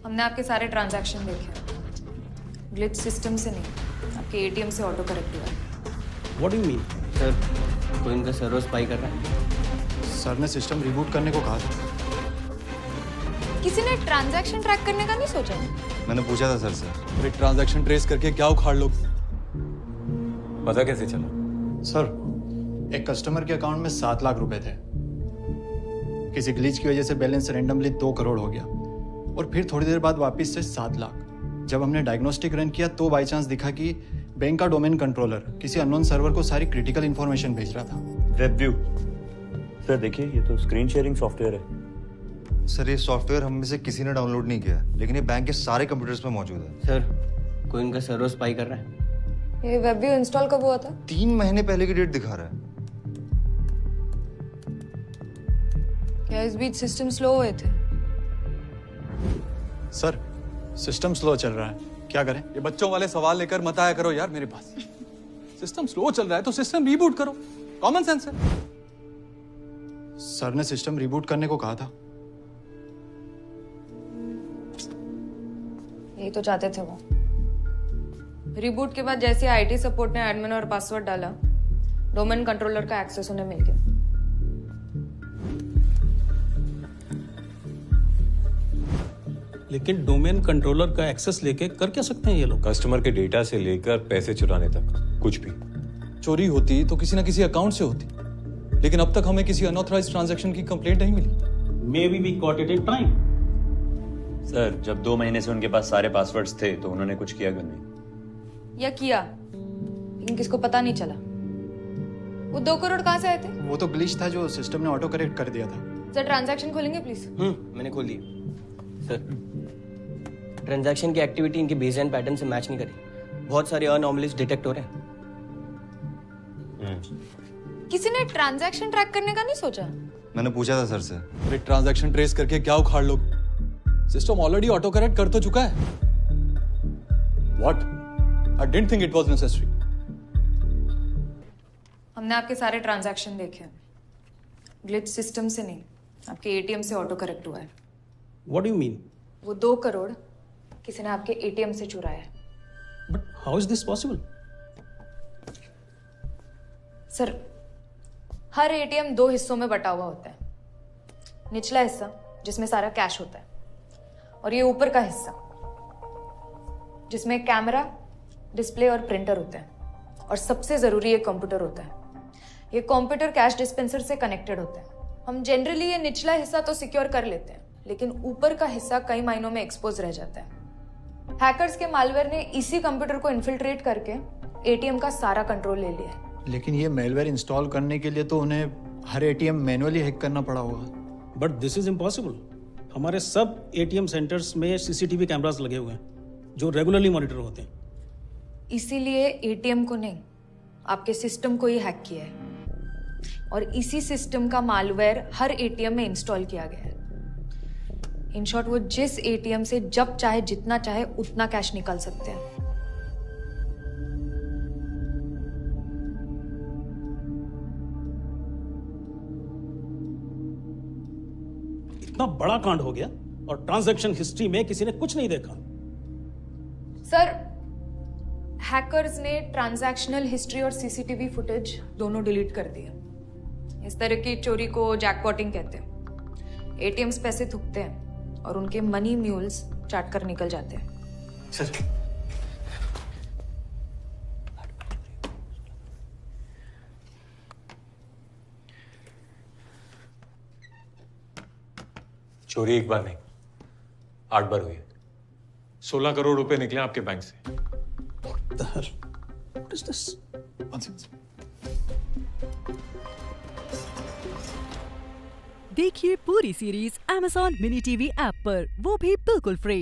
हमने आपके सारे ट्रांजैक्शन देखे, ग्लिच सिस्टम से नहीं, आपके एटीएम से ऑटो करेक्ट हुआ है। What do you mean? Sir, कोई इनका सर्वर स्पाई कर रहा है। सर ने सिस्टम रिबूट करने को कहा था। किसी ने ट्रांजैक्शन ट्रैक करने का नहीं सोचा? मैंने पूछा था सर से। अरे ट्रांजैक्शन ट्रेस करके क्या उखाड़ लोग? पता कैसे चला? सर, एक कस्टमर के अकाउंट में 7 लाख रुपए थे। किसी ग्लिच की वजह से बैलेंस रैंडमली 2 करोड़ हो गया और फिर थोड़ी देर बाद वापस से 7 लाख। जब हमने डायग्नोस्टिक रन किया तो बाई चांस दिखा कि बैंक का डोमेन कंट्रोलर किसी अननोन सर्वर को सारी क्रिटिकल इंफॉर्मेशन भेज रहा था। वेबव्यू सर, देखिए ये तो स्क्रीन शेयरिंग सॉफ्टवेयर है। सर ये सॉफ्टवेयर हम में से किसी ने डाउनलोड नहीं किया है, लेकिन ये बैंक के सारे कंप्यूटर्स में मौजूद है। सर, कोई इनका सर्वर स्पाई कर रहा है। ये वेबव्यू इंस्टॉल कब हुआ था? 3 महीने पहले की डेट दिखा रहा है। क्या इस बीच सिस्टम स्लो हुए थे? सर, सिस्टम स्लो चल रहा है, क्या करें? ये बच्चों वाले सवाल लेकर मत आया करो यार मेरे पास। सिस्टम स्लो चल रहा है तो सिस्टम रीबूट करो, कॉमन सेंस है। सर ने सिस्टम रिबूट करने को कहा था। यही तो चाहते थे वो। रिबूट के बाद जैसे आईटी सपोर्ट ने एडमिन और पासवर्ड डाला, डोमेन कंट्रोलर का एक्सेस उन्हें मिल गया। लेकिन डोमेन कंट्रोलर का एक्सेस लेके कर क्या सकते हैं ये लोग? कस्टमर के डेटा से लेकर पैसे चुराने तक कुछ भी। चोरी होती तो किसी ना किसी अकाउंट से होती, लेकिन अब तक हमें किसी अनऑथराइज्ड ट्रांजैक्शन की कंप्लेंट नहीं मिली। May be we caught it in time. Sir, जब 2 महीने से उनके पास सारे पासवर्ड्स थे तो उन्होंने कुछ किया क्यों नहीं? या किया, लेकिन किसको पता नहीं चला। वो 2 करोड़ कहाँ से आए थे? वो तो ग्लिच था जो सिस्टम ने ऑटो करेक्ट कर दिया था। सर, ट्रांजैक्शन खोलेंगे प्लीज? मैंने खोल लिया। सर, ट्रांजैक्शन की एक्टिविटी इनके बेसलाइन पैटर्न से मैच नहीं करी। बहुत सारे अनॉमलीज डिटेक्ट हो रहे हैं। किसी ने ट्रांजैक्शन ट्रैक करने का नहीं सोचा? मैंने पूछा था सर से। अरे ट्रांजैक्शन ट्रेस करके क्या उखाड़ लोग? सिस्टम ऑलरेडी ऑटो करेक्ट कर तो चुका है। What? I didn't think it was necessary. हमने आपके सारे ट्रांजैक्शन देखे, ग्लिच सिस्टम से नहीं, आपके एटीएम से ऑटो करेक्ट हुआ है। What do you mean? वो 2 करोड़ किसी ने आपके एटीएम से चुराया है। But how is this possible? Sir, her ATM 2 हिस्सों में बटा हुआ होता है। निचला हिस्सा जिसमें सारा कैश होता है, और ये ऊपर का हिस्सा जिसमें कैमरा, डिस्प्ले और प्रिंटर होते हैं, और सबसे जरूरी एक कंप्यूटर होता है। ये कंप्यूटर कैश डिस्पेंसर से कनेक्टेड होता है। हम जनरली ये निचला हिस्सा तो सिक्योर कर लेते हैं, लेकिन ऊपर का हिस्सा कई मायनों में एक्सपोज रह जाता है। हैकर्स के मालवेयर ने इसी कंप्यूटर को इन्फिल्ट्रेट करके एटीएम का सारा कंट्रोल ले लिया है। लेकिन ये मेलवेयर इंस्टॉल करने के लिए तो उन्हें हर एटीएम मैनुअली हैक करना पड़ा होगा। But this is impossible. हमारे सब एटीएम सेंटर्स में सीसीटीवी कैमरास लगे हुए हैं जो रेगुलरली मॉनिटर होते हैं। इसीलिए एटीएम को नहीं, आपके सिस्टम को ही हैक किया है, और इसी सिस्टम का मालवेयर हर एटीएम में इंस्टॉल किया गया है। इन शॉर्ट, वो जिस एटीएम से जब चाहे जितना चाहे उतना कैश निकाल सकते हैं। इतना बड़ा कांड हो गया और ट्रांजैक्शन हिस्ट्री में किसी ने कुछ नहीं देखा। सर, हैकर्स ने ट्रांजैक्शनल हिस्ट्री और सीसीटीवी फुटेज दोनों डिलीट कर दिया। इस तरह की चोरी को जैकपॉटिंग कहते हैं। एटीएम्स पैसे थुकते हैं और उनके मनी म्यूल्स चाट कर निकल जाते हैं। सर, चोरी एक बार नहीं, 8 बार हुई है। 16 करोड़ रुपए निकले आपके बैंक से। What the hell? What is this? देखिए पूरी series Amazon mini TV app पर, वो भी बिल्कुल फ्री।